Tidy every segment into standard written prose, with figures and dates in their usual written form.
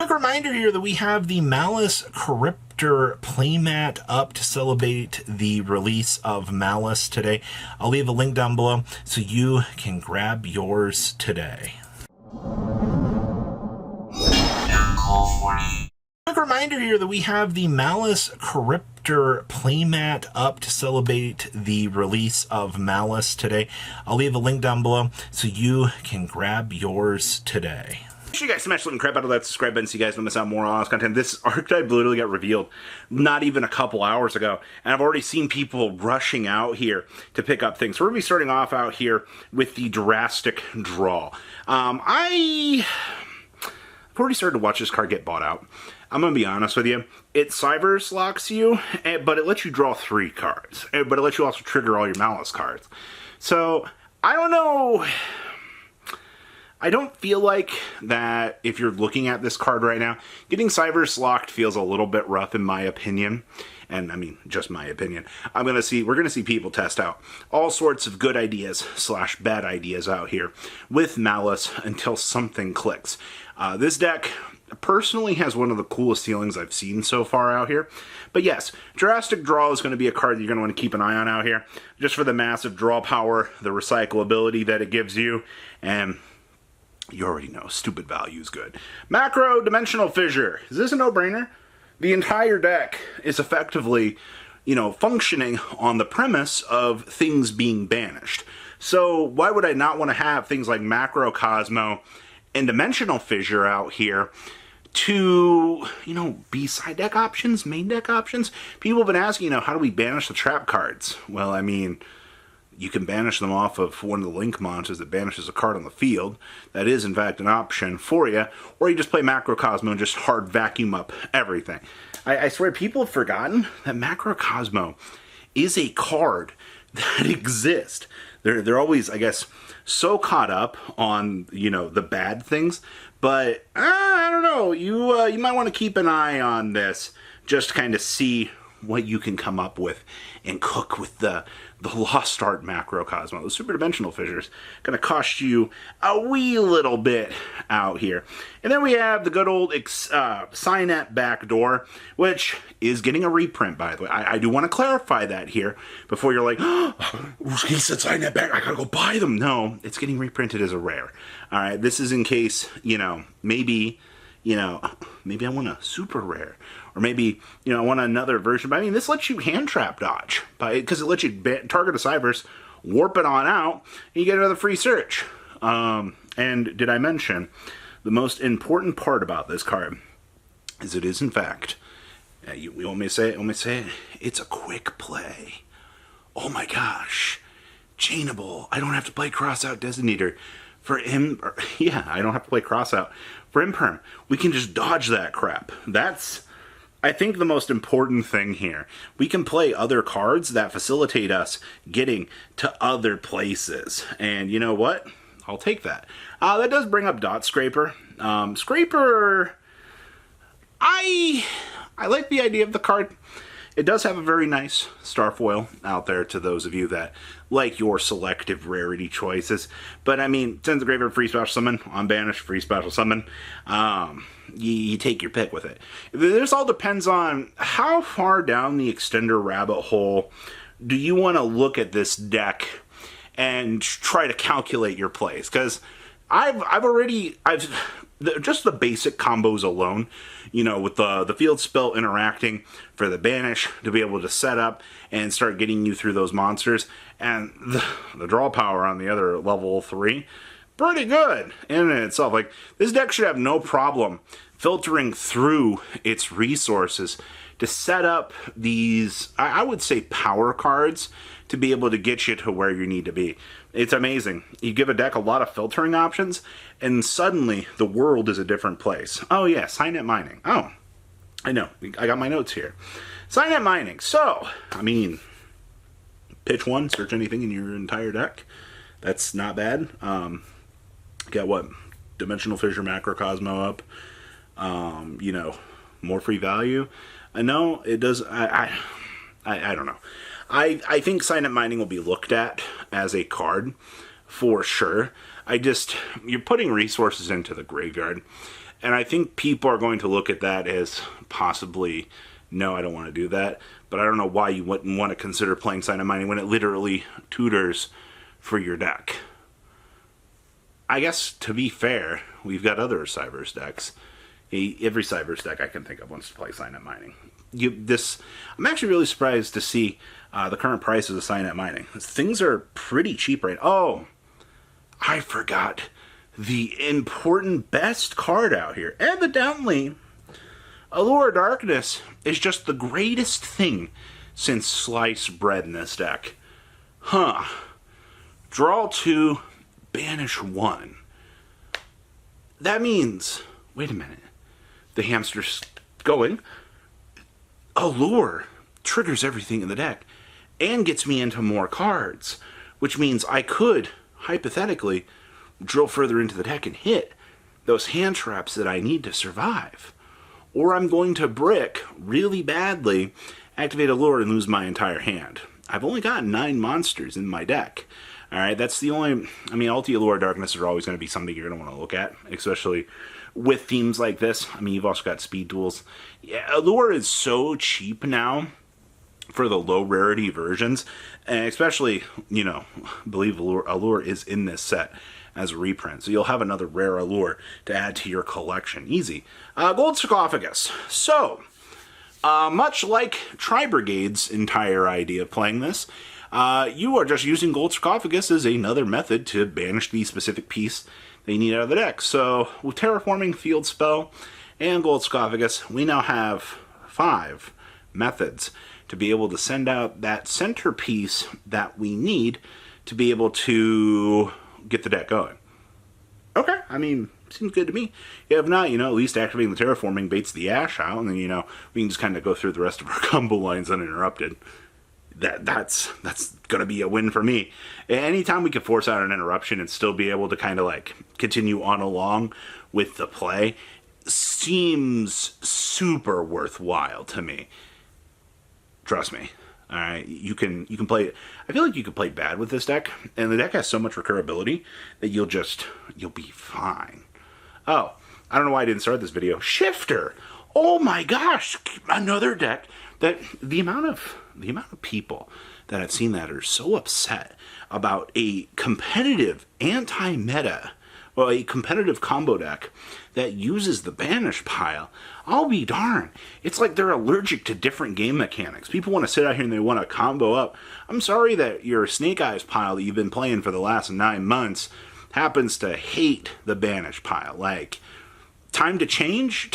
Quick reminder here that we have the Malice Cryptor playmat up to celebrate the release of Malice today. I'll leave a link down below so you can grab yours today. Quick reminder here that we have the Malice Cryptor playmat up to celebrate the release of Malice today. I'll leave a link down below so you can grab yours today. Make sure you guys smash the crap out of that subscribe button so you guys don't miss out more on this content. This archetype literally got revealed not even a couple hours ago, and I've already seen people rushing out here to pick up things. So we're going to be starting off out here with the Drastic Draw. I've already started to watch this card get bought out. I'm going to be honest with you. It Cybers locks you, but it lets you draw 3 cards. But it lets you also trigger all your Malice cards. So, I don't know. I don't feel like that if you're looking at this card right now, getting Cybers locked feels a little bit rough in my opinion. And I mean, just my opinion. We're going to see people test out all sorts of good ideas / bad ideas out here with Malice until something clicks. This deck personally has one of the coolest ceilings I've seen so far out here. But yes, Drastic Draw is going to be a card that you're going to want to keep an eye on out here, just for the massive draw power, the recyclability that it gives you, and you already know, stupid value is good. Macro Dimensional Fissure. Is this a no-brainer? The entire deck is effectively, functioning on the premise of things being banished. So why would I not want to have things like Macro Cosmo and Dimensional Fissure out here to, be side deck options, main deck options? People have been asking, how do we banish the trap cards? Well, I mean, you can banish them off of one of the link monsters that banishes a card on the field. That is, in fact, an option for you. Or you just play Macro Cosmo and just hard vacuum up everything. I swear, people have forgotten that Macro Cosmo is a card that exists. They're always, I guess, so caught up on, the bad things. But, I don't know. You might want to keep an eye on this. Just to kind of see what you can come up with and cook with the Lost Art Macro Cosmo. The Super Dimensional Fissures going to cost you a wee little bit out here. And then we have the good old Signet Backdoor, which is getting a reprint, by the way. I do want to clarify that here before you're like, oh, he said Signet Back, I gotta go buy them. No, it's getting reprinted as a rare. All right, this is in case, maybe I want a super rare. Or maybe, I want another version. But I mean, this lets you hand trap dodge. Because it lets you target a Cybers, warp it on out, and you get another free search. And did I mention, the most important part about this card is it is, in fact, you want me to say it? It's a quick play. Oh my gosh. Chainable. I don't have to play Crossout Designator. For him, I don't have to play Crossout. For Imperm, we can just dodge that crap. That's, I think, the most important thing here. We can play other cards that facilitate us getting to other places. And you know what? I'll take that. That does bring up Dot Scraper. Scraper, I like the idea of the card. It does have a very nice star foil out there to those of you that like your selective rarity choices. But I mean, sends the graveyard free special summon, on banish, free special summon. You take your pick with it. This all depends on how far down the extender rabbit hole do you want to look at this deck and try to calculate your plays. Because just the basic combos alone, with the field spell interacting for the banish to be able to set up and start getting you through those monsters, and the draw power on the other level 3, pretty good in itself. Like, this deck should have no problem filtering through its resources to set up these, I would say, power cards to be able to get you to where you need to be. It's amazing. You give a deck a lot of filtering options, and suddenly the world is a different place. Oh yeah, Signet Mining. Oh, I know. I got my notes here. Signet Mining. So, I mean, pitch 1, search anything in your entire deck. That's not bad. Got what? Dimensional Fissure, Macro Cosmo up. More free value. I know it does. I don't know. I think Signet Mining will be looked at as a card for sure. You're putting resources into the graveyard, And I think people are going to look at that as possibly, no, I don't want to do that. But I don't know why you wouldn't want to consider playing Sign of Mining when it literally tutors for your deck. I guess, to be fair, we've got other Cybers decks. Every Cybers deck I can think of wants to play Sign of Mining. I'm actually really surprised to see the current prices of Sign of Mining. Things are pretty cheap right now. Oh, I forgot the important best card out here. Evidently, Allure of Darkness is just the greatest thing since sliced bread in this deck. Huh. Draw 2, banish 1. That means, wait a minute, the hamster's going. Allure triggers everything in the deck and gets me into more cards, which means I could, hypothetically, drill further into the deck and hit those hand traps that I need to survive. Or I'm going to brick really badly, activate Allure, and lose my entire hand. I've only got 9 monsters in my deck. Alright, that's the only... I mean, Ulti Allure of Darkness are always going to be something you're going to want to look at, especially with themes like this. I mean, you've also got speed duels. Yeah, Allure is so cheap now for the low rarity versions, and especially, you know, believe Allure is in this set as a reprint, so you'll have another rare Allure to add to your collection. Easy. Gold Sarcophagus. So, much like Tri-Brigade's entire idea of playing this, you are just using Gold Sarcophagus as another method to banish the specific piece that you need out of the deck. So, with Terraforming, Field Spell, and Gold Sarcophagus, we now have 5 methods to be able to send out that centerpiece that we need to be able to get the deck going. Okay, I mean, seems good to me. If not, you know, at least activating the Terraforming baits the Ash out, and then, you know, we can just kind of go through the rest of our combo lines uninterrupted. That's going to be a win for me. Anytime we can force out an interruption and still be able to kind of like continue on along with the play seems super worthwhile to me. Trust me. All right, you can play. I feel like you can play bad with this deck, and the deck has so much recurability that you'll be fine. Oh, I don't know why I didn't start this video. Shifter. Oh my gosh, another deck that the amount of people that I've seen that are so upset about a competitive anti-meta, well, a competitive combo deck that uses the banish pile. I'll be darned. It's like they're allergic to different game mechanics. People want to sit out here and they want to combo up. I'm sorry that your Snake Eyes pile that you've been playing for the last 9 months happens to hate the banish pile. Like, time to change?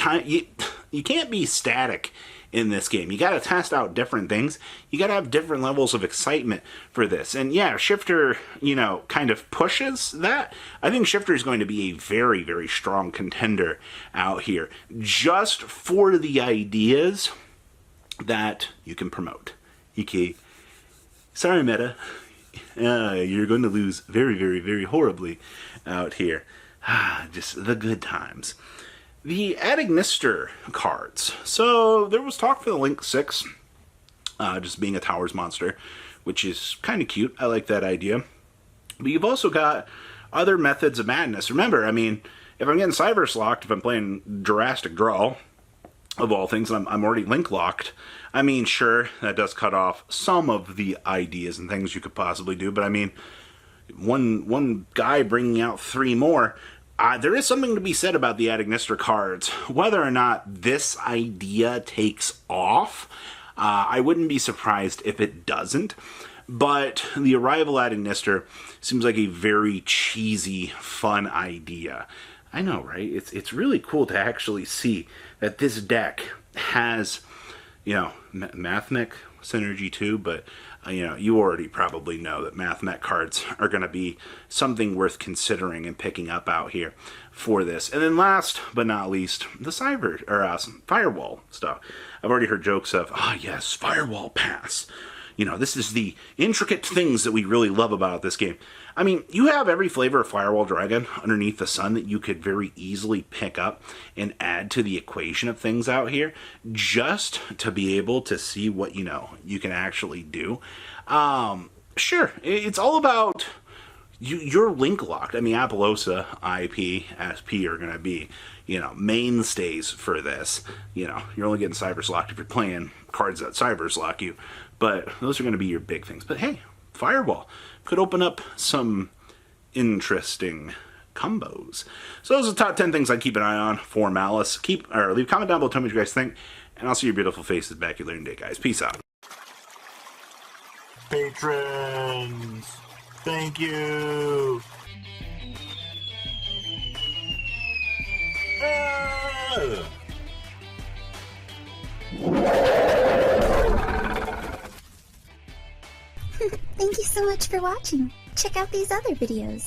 You can't be static in this game. You got to test out different things. You got to have different levels of excitement for this. And yeah, Shifter, you know, kind of pushes that. I think Shifter is going to be a very, very strong contender out here just for the ideas that you can promote. Okay. Sorry, meta. You're going to lose very, very, very horribly out here. Just the good times. The Adagnister cards. So there was talk for the Link 6 just being a Towers monster, which is kind of cute. I like that idea. But you've also got other methods of madness. Remember, I mean, if I'm getting Cybers locked, if I'm playing Drastic Draw, of all things, and I'm already Link locked, I mean, sure, that does cut off some of the ideas and things you could possibly do, but I mean, one guy bringing out 3 more, there is something to be said about the Adagnister cards. Whether or not this idea takes off, I wouldn't be surprised if it doesn't. But the Arrival Adagnister seems like a very cheesy, fun idea. I know, right? It's really cool to actually see that this deck has, you know, Mathmech synergy too, but you know, you already probably know that Mathmech cards are going to be something worth considering and picking up out here for this. And then last but not least, the Firewall stuff. I've already heard jokes of, yes, Firewall Pass. You know, this is the intricate things that we really love about this game. I mean, you have every flavor of Firewall Dragon underneath the sun that you could very easily pick up and add to the equation of things out here just to be able to see what, you know, you can actually do. Sure, it's all about you're link locked. I mean, Apollosa, IP, SP are going to be mainstays for this. You're only getting Cyber's locked if you're playing cards that Cyber's lock you, but those are going to be your big things. But hey, Fireball could open up some interesting combos. So those are the top 10 things I'd keep an eye on for Malice. Leave a comment down below, tell me what you guys think, and I'll see your beautiful faces back here later in the day, guys. Peace out. Patrons, thank you. Thank you so much for watching. Check out these other videos.